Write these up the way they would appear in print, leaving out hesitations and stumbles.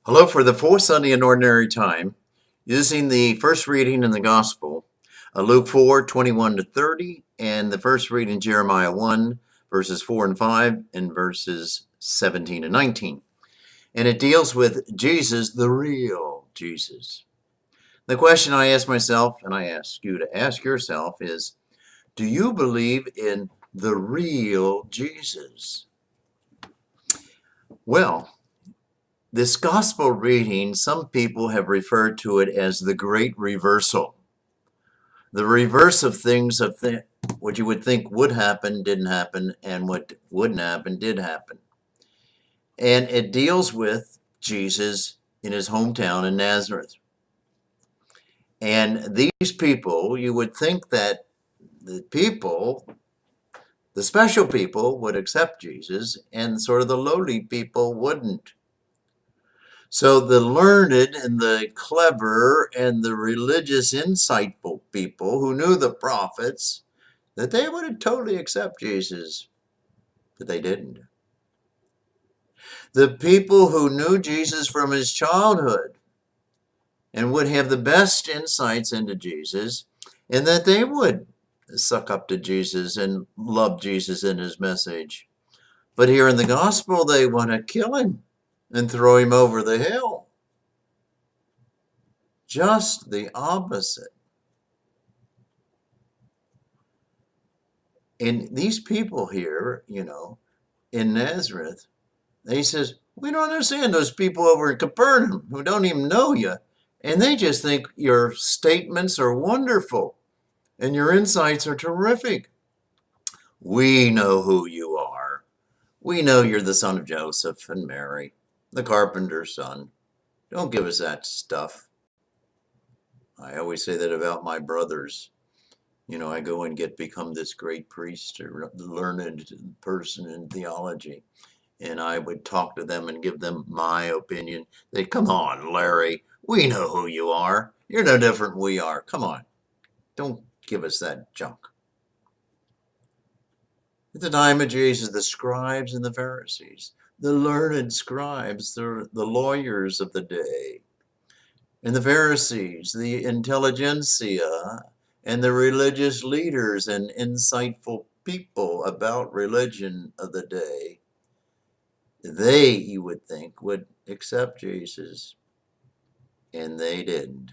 Hello, for the fourth Sunday in Ordinary Time, using the first reading in the Gospel, Luke 4:21 to 30, and the first reading, Jeremiah 1, verses 4 and 5, and verses 17 and 19. And it deals with Jesus, the real Jesus. The question I ask myself, and I ask you to ask yourself, is do you believe in the real Jesus? Well, this gospel reading, some people have referred to it as the great reversal. The reverse of things, what you would think would happen, didn't happen, and what wouldn't happen, did happen. And it deals with Jesus in his hometown in Nazareth. And these people, you would think that the people, the special people, would accept Jesus, and sort of the lowly people wouldn't. So the learned and the clever and the religious, insightful people who knew the prophets, that they would totally accept Jesus, but they didn't. The people who knew Jesus from his childhood and would have the best insights into Jesus, and that they would suck up to Jesus and love Jesus and his message. But here in the gospel, they want to kill him and throw him over the hill. Just the opposite. And these people here, in Nazareth, he says, we don't understand those people over in Capernaum who don't even know you. And they just think your statements are wonderful and your insights are terrific. We know who you are. We know you're the son of Joseph and Mary, the carpenter's son. Don't give us that stuff. I always say that about my brothers. I go and become this great priest or learned person in theology. And I would talk to them and give them my opinion. They'd, come on, Larry, we know who you are. You're no different than we are. Come on, don't give us that junk. At the time of Jesus, the scribes and the Pharisees, the learned scribes, the lawyers of the day, and the Pharisees, the intelligentsia, and the religious leaders and insightful people about religion of the day, they, you would think, would accept Jesus. And they didn't.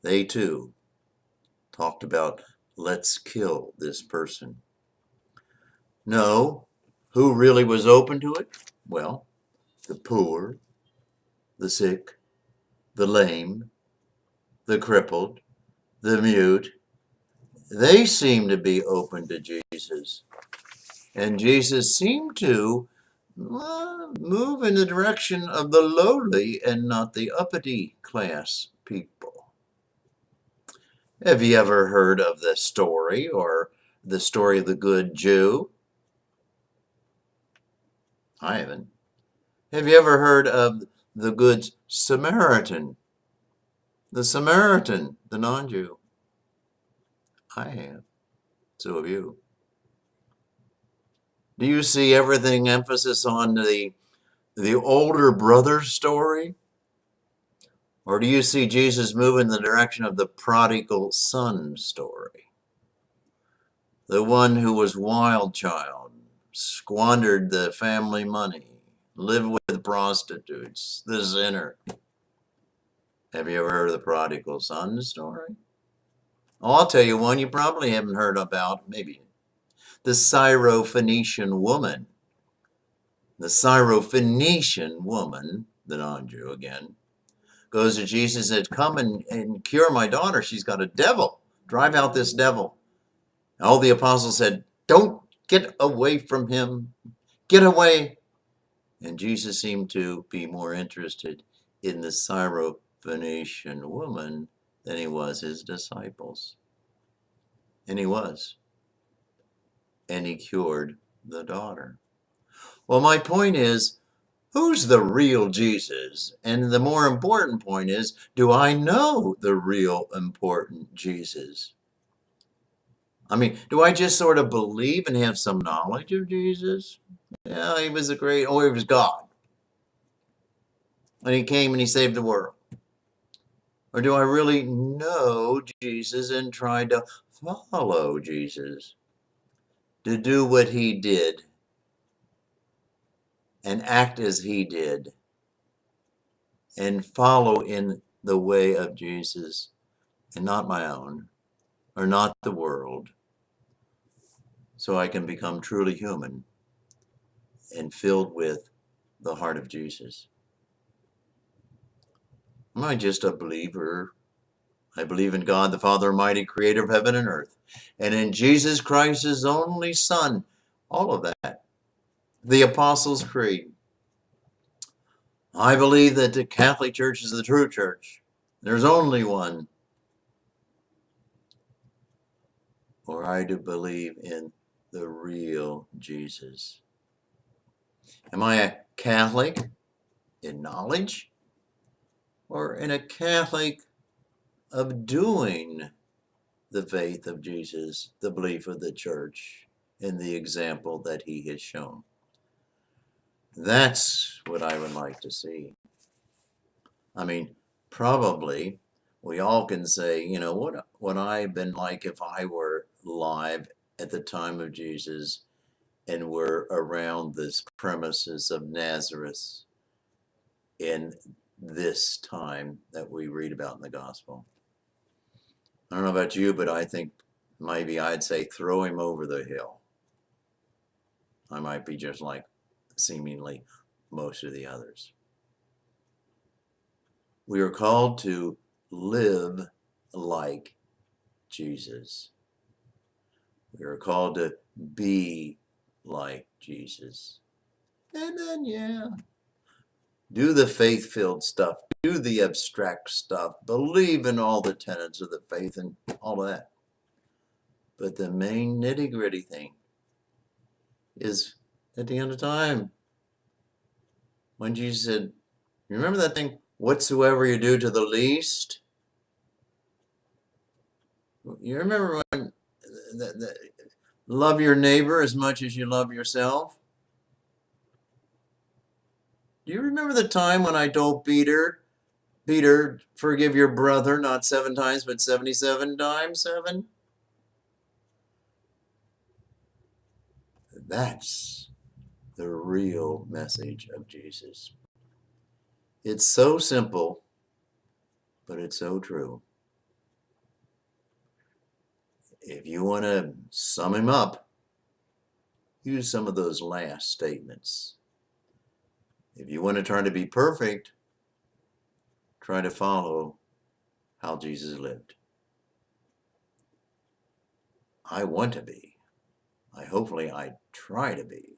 They too talked about, let's kill this person. No, who really was open to it? Well, the poor, the sick, the lame, the crippled, the mute, they seemed to be open to Jesus. And Jesus seemed to move in the direction of the lowly and not the uppity class people. Have you ever heard of the story or the story of the good Jew? I haven't. Have you ever heard of the good Samaritan? The Samaritan, the non-Jew? I have. So have you. Do you see everything emphasis on the older brother story? Or do you see Jesus move in the direction of the prodigal son story? The one who was wild child, squandered the family money, lived with prostitutes, the sinner. Have you ever heard of the prodigal son story? Oh, I'll tell you one you probably haven't heard about, maybe. The Syrophoenician woman. The Syrophoenician woman, the non-Jew again, goes to Jesus and said, come and cure my daughter. She's got a devil. Drive out this devil. And all the apostles said, don't get away from him. Get away. And Jesus seemed to be more interested in the Syrophoenician woman than he was his disciples. And he was. And he cured the daughter. Well, my point is, who's the real Jesus? And the more important point is, do I know the real important Jesus? I mean, do I just sort of believe and have some knowledge of Jesus? Yeah, he was he was God. when he came and he saved the world? Or do I really know Jesus and try to follow Jesus, to do what he did and act as he did and follow in the way of Jesus and not my own or not the world, so I can become truly human and filled with the heart of Jesus? Am I just a believer? I believe in God, the Father Almighty, creator of heaven and earth, and in Jesus Christ, his only Son. All of that. The Apostles' Creed. I believe that the Catholic Church is the true church. There's only one. Or I do believe in the real Jesus. Am I a Catholic in knowledge, or in a Catholic of doing the faith of Jesus, the belief of the church, and the example that he has shown? That's what I would like to see. I mean, probably we all can say, you know, what would I have been like if I were alive at the time of Jesus and were around this premises of Nazareth in this time that we read about in the gospel. I don't know about you, but I think maybe I'd say throw him over the hill. I might be just like seemingly most of the others. We are called to live like Jesus. We are called to be like Jesus. And then, yeah, do the faith-filled stuff, do the abstract stuff, believe in all the tenets of the faith and all of that. But the main nitty-gritty thing is at the end of time, when Jesus said, you remember that thing, whatsoever you do to the least? You remember when love your neighbor as much as you love yourself? Do you remember the time when I told Peter, forgive your brother not 7 times, but 77 times 7? That's the real message of Jesus. It's so simple, but it's so true. If you want to sum him up, use some of those last statements. If you want to try to be perfect, try to follow how Jesus lived. I want to be. Hopefully I try to be.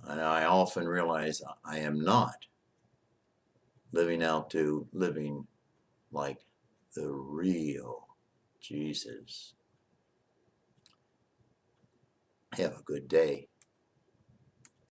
And I often realize I am not living like the real Jesus. Have a good day.